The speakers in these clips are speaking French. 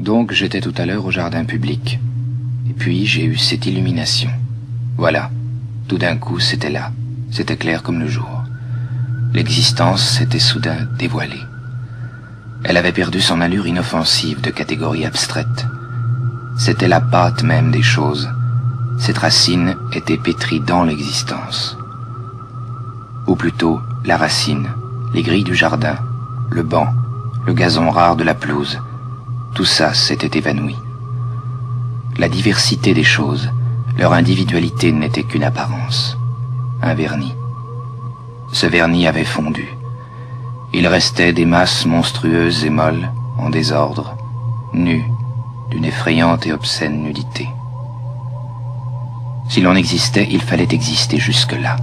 Donc j'étais tout à l'heure au jardin public. Et puis j'ai eu cette illumination. Voilà, tout d'un coup c'était là, c'était clair comme le jour. L'existence s'était soudain dévoilée. Elle avait perdu son allure inoffensive de catégorie abstraite. C'était la pâte même des choses. Cette racine était pétrie dans l'existence. Ou plutôt, la racine, les grilles du jardin, le banc, le gazon rare de la pelouse, tout ça s'était évanoui. La diversité des choses, leur individualité n'était qu'une apparence, un vernis. Ce vernis avait fondu. Il restait des masses monstrueuses et molles, en désordre, nues, d'une effrayante et obscène nudité. Si l'on existait, il fallait exister jusque-là,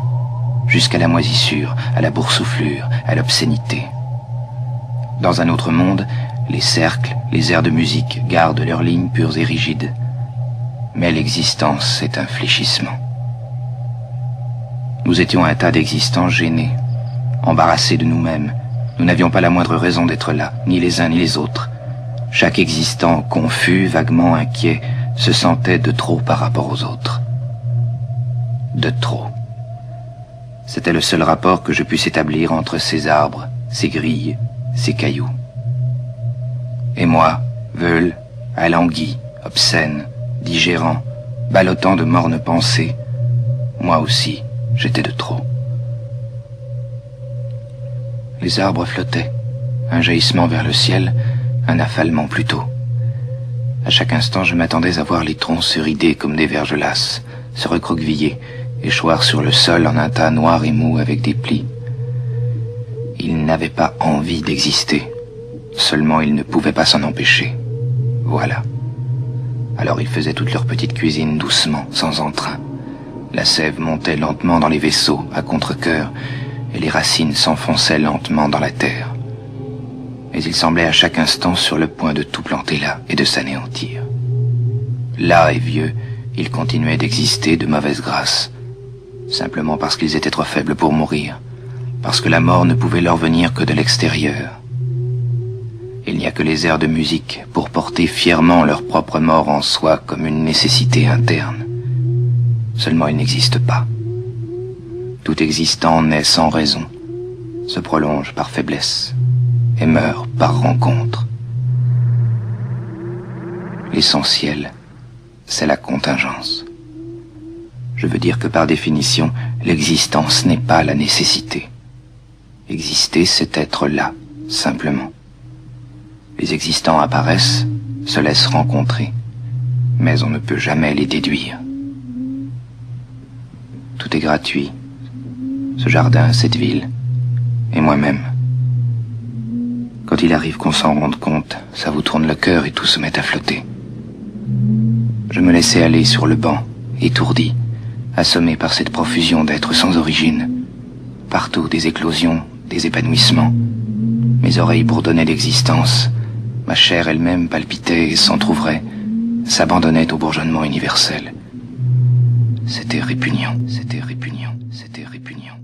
jusqu'à la moisissure, à la boursouflure, à l'obscénité. Dans un autre monde, les cercles, les airs de musique gardent leurs lignes pures et rigides. Mais l'existence est un fléchissement. Nous étions un tas d'existants gênés, embarrassés de nous-mêmes. Nous n'avions pas la moindre raison d'être là, ni les uns ni les autres. Chaque existant, confus, vaguement inquiet, se sentait de trop par rapport aux autres. De trop. C'était le seul rapport que je puisse établir entre ces arbres, ces grilles, ces cailloux. Et moi, veule, alangui, obscène, digérant, ballottant de mornes pensées, moi aussi, j'étais de trop. Les arbres flottaient, un jaillissement vers le ciel, un affalement plutôt. À chaque instant, je m'attendais à voir les troncs se rider comme des verges lasses, se recroqueviller, échoir sur le sol en un tas noir et mou avec des plis. Ils n'avaient pas envie d'exister, seulement ils ne pouvaient pas s'en empêcher. Voilà. Alors ils faisaient toute leur petite cuisine doucement, sans entrain. La sève montait lentement dans les vaisseaux, à contre-cœur, et les racines s'enfonçaient lentement dans la terre. Mais ils semblaient à chaque instant sur le point de tout planter là et de s'anéantir. Là et vieux, ils continuaient d'exister de mauvaise grâce, simplement parce qu'ils étaient trop faibles pour mourir, parce que la mort ne pouvait leur venir que de l'extérieur. Il n'y a que les airs de musique pour porter fièrement leur propre mort en soi comme une nécessité interne. Seulement ils n'existent pas. Tout existant naît sans raison, se prolonge par faiblesse et meurt par rencontre. L'essentiel, c'est la contingence. Je veux dire que par définition, l'existence n'est pas la nécessité. Exister, c'est être là, simplement. Les existants apparaissent, se laissent rencontrer, mais on ne peut jamais les déduire. Tout est gratuit. Ce jardin, cette ville, et moi-même. Quand il arrive qu'on s'en rende compte, ça vous tourne le cœur et tout se met à flotter. Je me laissais aller sur le banc, étourdi, assommé par cette profusion d'êtres sans origine. Partout des éclosions, des épanouissements. Mes oreilles bourdonnaient d'existence. Ma chair elle-même palpitait et s'entr'ouvrait, s'abandonnait au bourgeonnement universel. C'était répugnant, c'était répugnant, c'était répugnant.